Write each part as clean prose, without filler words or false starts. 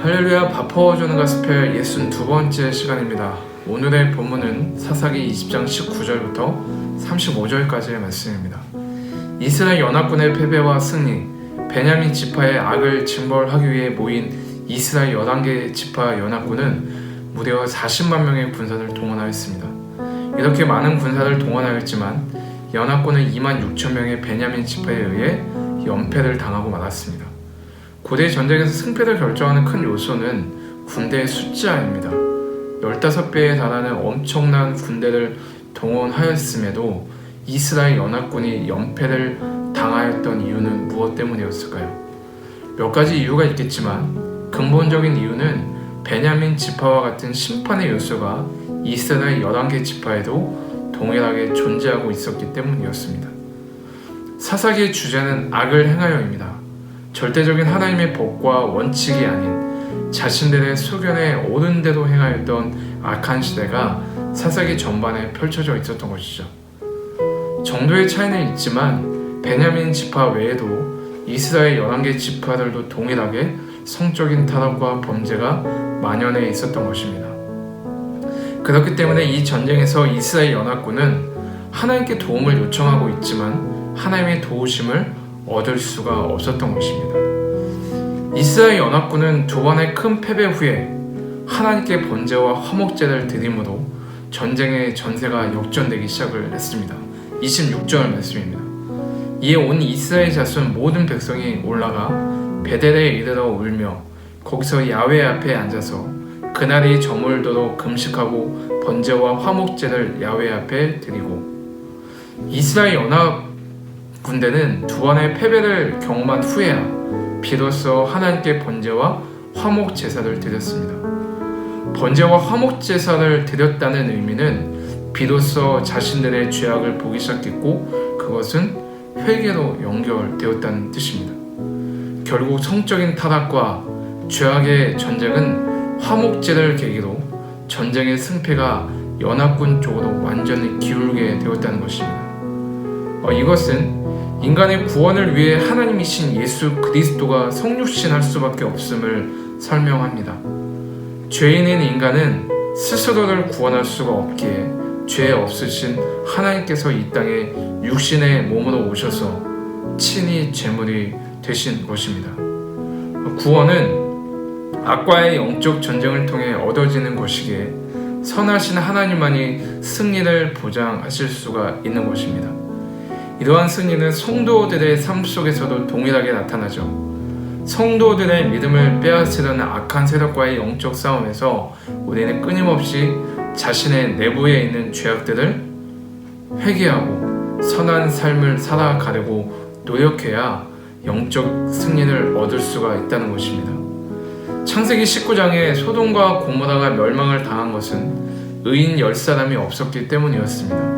할렐루야, 바퍼워주는 가스펠 62번째 시간입니다. 오늘의 본문은 사사기 20장 19절부터 35절까지의 말씀입니다. 이스라엘 연합군의 패배와 승리, 베냐민 지파의 악을 징벌하기 위해 모인 이스라엘 11개 지파 연합군은 무려 40만 명의 군사를 동원하였습니다. 이렇게 많은 군사를 동원하였지만 연합군은 2만 6천 명의 베냐민 지파에 의해 연패를 당하고 말았습니다. 고대 전쟁에서 승패를 결정하는 큰 요소는 군대의 숫자입니다. 15배에 달하는 엄청난 군대를 동원하였음에도 이스라엘 연합군이 연패를 당하였던 이유는 무엇 때문이었을까요? 몇 가지 이유가 있겠지만 근본적인 이유는 베냐민 지파와 같은 심판의 요소가 이스라엘 11개 지파에도 동일하게 존재하고 있었기 때문이었습니다. 사사기의 주제는 악을 행하여입니다. 절대적인 하나님의 법과 원칙이 아닌 자신들의 소견에 옳은 대로 행하였던 악한 시대가 사사기 전반에 펼쳐져 있었던 것이죠. 정도의 차이는 있지만 베냐민 지파 외에도 이스라엘 11개 지파들도 동일하게 성적인 타락과 범죄가 만연해 있었던 것입니다. 그렇기 때문에 이 전쟁에서 이스라엘 연합군은 하나님께 도움을 요청하고 있지만 하나님의 도우심을 얻을 수가 없었던 것입니다. 이스라엘 연합군은 두 번의 큰 패배 후에 하나님께 번제와 화목제를 드림으로 전쟁의 전세가 역전되기 시작을 했습니다. 26절 말씀입니다. 이에 온 이스라엘 자손 모든 백성이 올라가 베델에 이르러 울며 거기서 야훼 앞에 앉아서 그날이 저물도록 금식하고 번제와 화목제를 야훼 앞에 드리고, 이스라엘 연합 군대는 두 번의 패배를 경험한 후에야 비로소 하나님께 번제와 화목 제사를 드렸습니다. 번제와 화목 제사를 드렸다는 의미는 비로소 자신들의 죄악을 보기 시작했고 그것은 회개로 연결되었다는 뜻입니다. 결국 성적인 타락과 죄악의 전쟁은 화목제를 계기로 전쟁의 승패가 연합군 쪽으로 완전히 기울게 되었다는 것입니다. 이것은 인간의 구원을 위해 하나님이신 예수 그리스도가 성육신할 수밖에 없음을 설명합니다. 죄인인 인간은 스스로를 구원할 수가 없기에 죄 없으신 하나님께서 이 땅에 육신의 몸으로 오셔서 친히 제물이 되신 것입니다. 구원은 악과의 영적 전쟁을 통해 얻어지는 것이기에 선하신 하나님만이 승리를 보장하실 수가 있는 것입니다. 이러한 승리는 성도들의 삶 속에서도 동일하게 나타나죠. 성도들의 믿음을 빼앗으려는 악한 세력과의 영적 싸움에서 우리는 끊임없이 자신의 내부에 있는 죄악들을 회개하고 선한 삶을 살아가려고 노력해야 영적 승리를 얻을 수가 있다는 것입니다. 창세기 19장에 소돔과 고모라가 멸망을 당한 것은 의인 10사람이 없었기 때문이었습니다.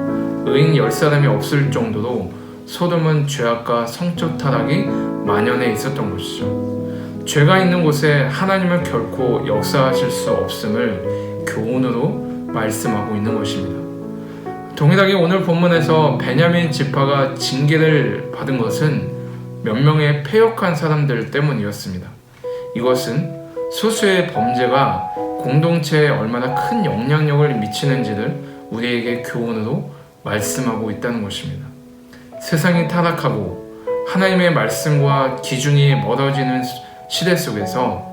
의인 10사람이 없을 정도로 소돔은 죄악과 성적 타락이 만연해 있었던 것이죠. 죄가 있는 곳에 하나님은 결코 역사하실 수 없음을 교훈으로 말씀하고 있는 것입니다. 동일하게 오늘 본문에서 베냐민 지파가 징계를 받은 것은 몇 명의 패역한 사람들 때문이었습니다. 이것은 소수의 범죄가 공동체에 얼마나 큰 영향력을 미치는지를 우리에게 교훈으로 말씀하고 있다는 것입니다. 세상이 타락하고 하나님의 말씀과 기준이 멀어지는 시대 속에서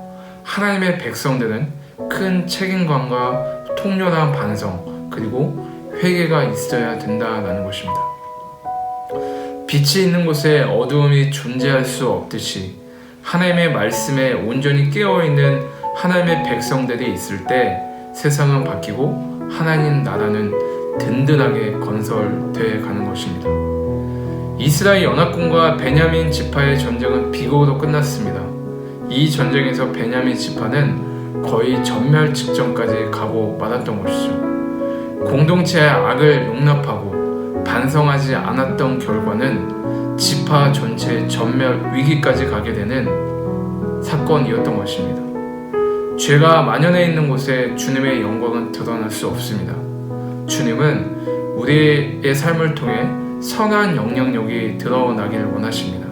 하나님의 백성들은 큰 책임감과 통렬한 반성 그리고 회개가 있어야 된다는 것입니다. 빛이 있는 곳에 어두움이 존재할 수 없듯이 하나님의 말씀에 온전히 깨어있는 하나님의 백성들이 있을 때 세상은 바뀌고 하나님 나라는 든든하게 건설되어 가는 것입니다. 이스라엘 연합군과 베냐민 지파의 전쟁은 비극으로 끝났습니다. 이 전쟁에서 베냐민 지파는 거의 전멸 직전까지 가고 말았던 것이죠. 공동체의 악을 용납하고 반성하지 않았던 결과는 지파 전체의 전멸 위기까지 가게 되는 사건이었던 것입니다. 죄가 만연해 있는 곳에 주님의 영광은 드러날 수 없습니다. 주님은 우리의 삶을 통해 선한 영향력이 드러나기를 원하십니다.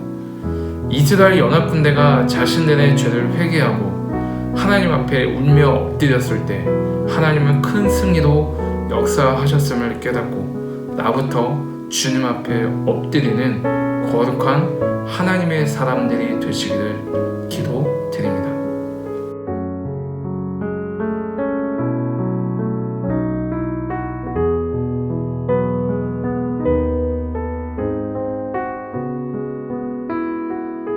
이스라엘 연합군대가 자신들의 죄를 회개하고 하나님 앞에 울며 엎드렸을 때 하나님은 큰 승리로 역사하셨음을 깨닫고 나부터 주님 앞에 엎드리는 거룩한 하나님의 사람들이 되시기를 기도드립니다.